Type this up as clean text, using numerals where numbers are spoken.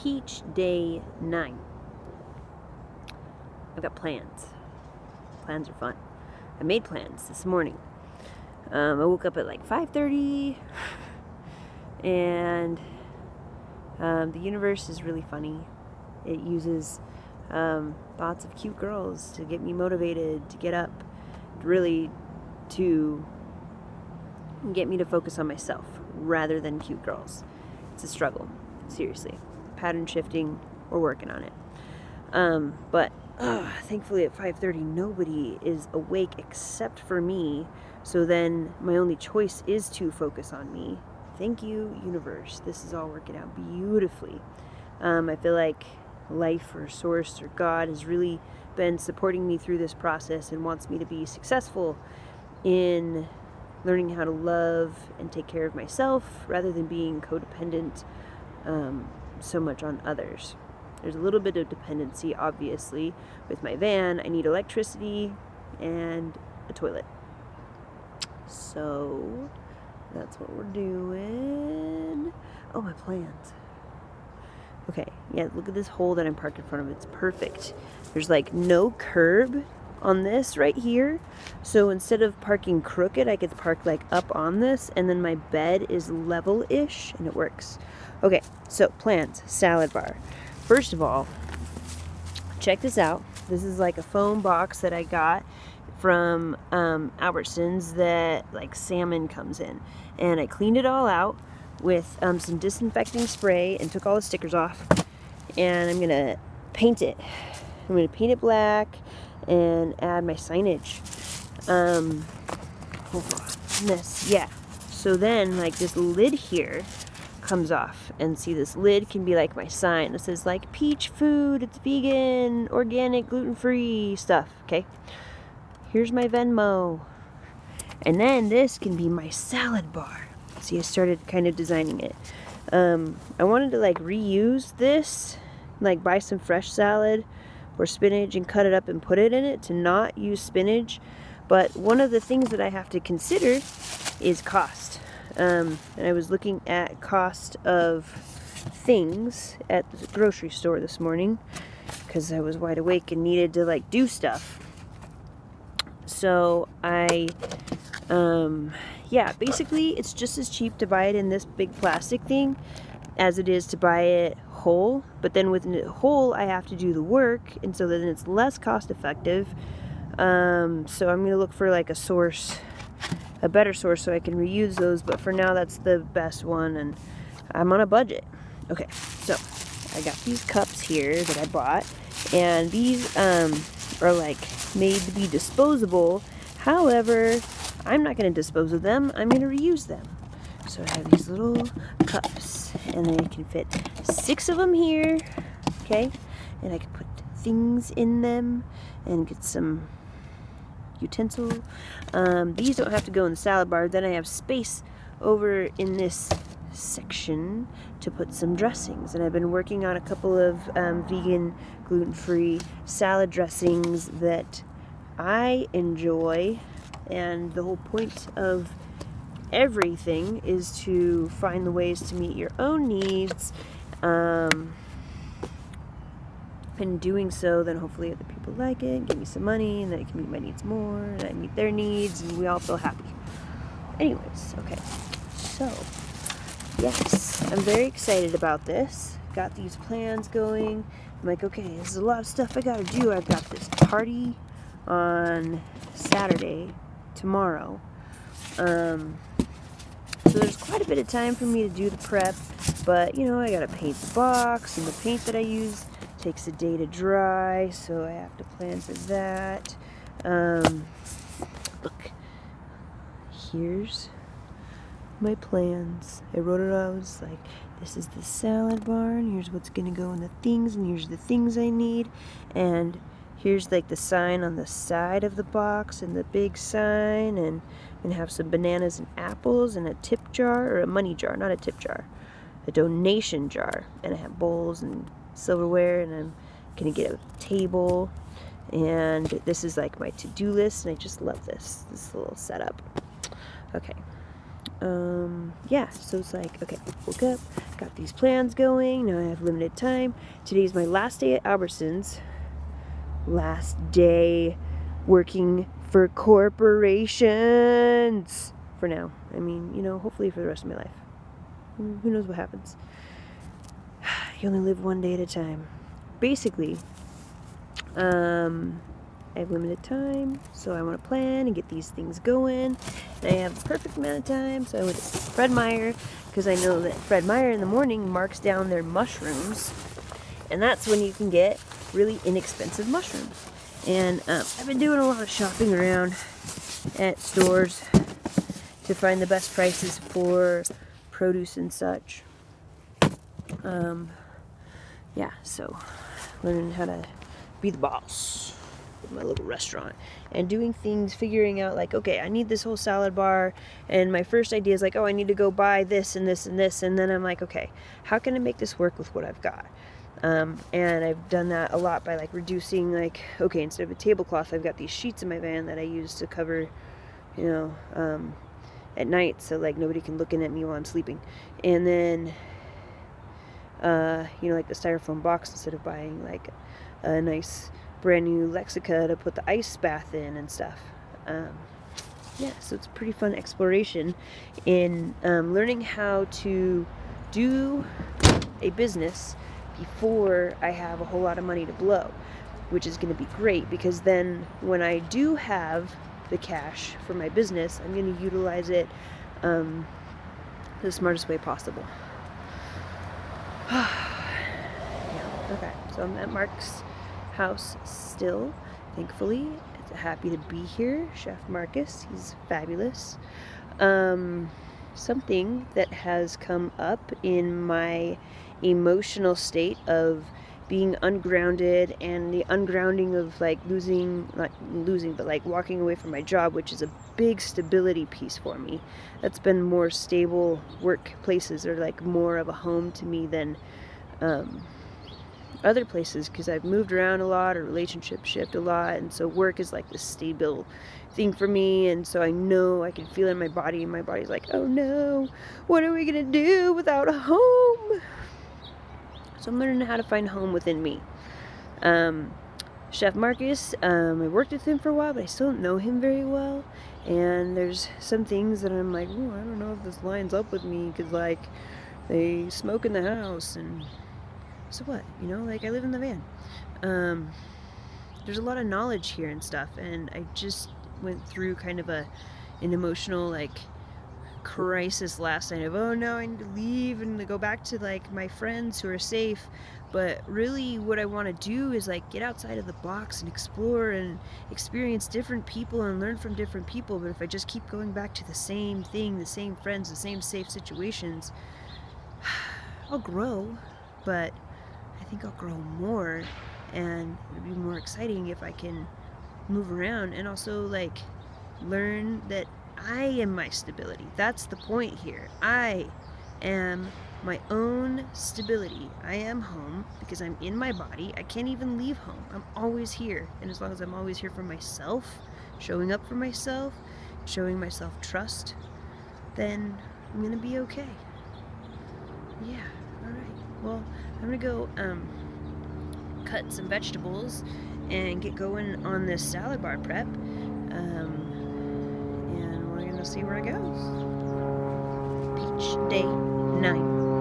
Peach Day 9. I've got plans. Plans are fun. I made plans this morning. I woke up at like 5:30, and the universe is really funny. It uses thoughts of cute girls to get me motivated to get up, really to get me to focus on myself rather than cute girls. It's a struggle, seriously. Pattern shifting, we're working on it. But thankfully at 5:30 nobody is awake except for me, so then my only choice is to focus on me. Thank you, universe. This is all working out beautifully. I feel like life or source or God has really been supporting me through this process and wants me to be successful in learning how to love and take care of myself rather than being codependent so much on others. There's a little bit of dependency, obviously. With my van, I need electricity and a toilet. So that's what we're doing. Oh, my plans. Okay, yeah, look at this hole that I'm parked in front of. It's perfect. There's like no curb on this right here. So instead of parking crooked, I could park like up on this, and then my bed is level-ish, and it works. Okay, so plans, salad bar. First of all, check this out. This is like a foam box that I got from Albertsons that like salmon comes in. And I cleaned it all out with some disinfecting spray and took all the stickers off. And I'm going to paint it. I'm going to paint it black and add my signage. Hold on. This, yeah. So then like this lid here comes off, and see, this lid can be like my sign. It says like peach food, it's vegan, organic, gluten-free stuff. Okay, here's my Venmo, and then this can be my salad bar. See, I started kind of designing it. I wanted to like reuse this, like buy some fresh salad or spinach and cut it up and put it in it, to not use spinach. But one of the things that I have to consider is cost. And I was looking at cost of things at the grocery store this morning because I was wide awake and needed to like do stuff. So yeah, basically it's just as cheap to buy it in this big plastic thing as it is to buy it whole. But then with it whole, I have to do the work, and so then it's less cost effective. So I'm going to look for like a better source so I can reuse those, but for now that's the best one, and I'm on a budget. Okay, so I got these cups here that I bought, and these are like made to be disposable. However, I'm not going to dispose of them, I'm going to reuse them. So I have these little cups, and I can fit 6 of them here, okay, and I can put things in them and get some utensil. These don't have to go in the salad bar. Then I have space over in this section to put some dressings, and I've been working on a couple of vegan, gluten-free salad dressings that I enjoy. And the whole point of everything is to find the ways to meet your own needs. In doing so, then hopefully other people like it, give me some money, and then I can meet my needs more, and I meet their needs, and we all feel happy. Anyways, okay, so yes, I'm very excited about this. Got these plans going. I'm like, okay, this is a lot of stuff I gotta do. I've got this party on Saturday, tomorrow. So there's quite a bit of time for me to do the prep, but you know, I gotta paint the box, and the paint that I use takes a day to dry, so I have to plan for that. Look, here's my plans. I wrote it out. It's like, this is the salad bar, and here's what's gonna go in the things, and here's the things I need, and here's like the sign on the side of the box, and the big sign, and have some bananas and apples, and a tip jar, or a money jar, not a tip jar, a donation jar, and I have bowls and silverware, and I'm gonna get a table, and this is like my to-do list, and I just love this little setup. Okay, yeah, so it's like, okay, woke up, got these plans going. Now I have limited time. Today's my last day at Albertsons. Last day working for corporations. For now. I mean, hopefully for the rest of my life. Who knows what happens. You only live one day at a time. Basically, I have limited time, so I want to plan and get these things going. And I have the perfect amount of time, so I went to Fred Meyer, because I know that Fred Meyer in the morning marks down their mushrooms, and that's when you can get really inexpensive mushrooms. And I've been doing a lot of shopping around at stores to find the best prices for produce and such. Yeah, so learning how to be the boss with my little restaurant and doing things, figuring out like, okay, I need this whole salad bar, and my first idea is like, oh, I need to go buy this and this and this, and then I'm like, okay, how can I make this work with what I've got? And I've done that a lot by like reducing, like, okay, instead of a tablecloth, I've got these sheets in my van that I use to cover, at night, so like nobody can look in at me while I'm sleeping. And then like the styrofoam box, instead of buying like a nice brand new Lexica to put the ice bath in and stuff. Yeah, so it's a pretty fun exploration in learning how to do a business before I have a whole lot of money to blow, which is going to be great, because then when I do have the cash for my business, I'm going to utilize it the smartest way possible. Yeah, okay, so I'm at Mark's house still, thankfully. It's happy to be here. Chef Marcus, he's fabulous. Something that has come up in my emotional state of being ungrounded, and the ungrounding of like walking away from my job, which is a big stability piece for me. That's been more stable workplaces, or like more of a home to me than other places, because I've moved around a lot, or relationships shift a lot, and so work is like this stable thing for me. And so I know I can feel it in my body, and my body's like, oh no, what are we gonna do without a home? So I'm learning how to find home within me. Chef Marcus, I worked with him for a while, but I still don't know him very well. And there's some things that I'm like, oh, I don't know if this lines up with me, because like they smoke in the house, and so what? Like I live in the van. There's a lot of knowledge here and stuff, and I just went through kind of an emotional like crisis last night of, oh no, I need to leave and to go back to like my friends who are safe. But really what I want to do is like get outside of the box and explore and experience different people and learn from different people. But if I just keep going back to the same thing, the same friends, the same safe situations, I'll grow, but I think I'll grow more, and it'll be more exciting if I can move around and also like learn that I am my stability. That's the point here. I am my own stability. I am home because I'm in my body. I can't even leave home. I'm always here. And as long as I'm always here for myself, showing up for myself, showing myself trust, then I'm gonna be okay. Yeah, alright. Well, I'm gonna go cut some vegetables and get going on this salad bar prep. And we're gonna see where it goes. Peach Day 9.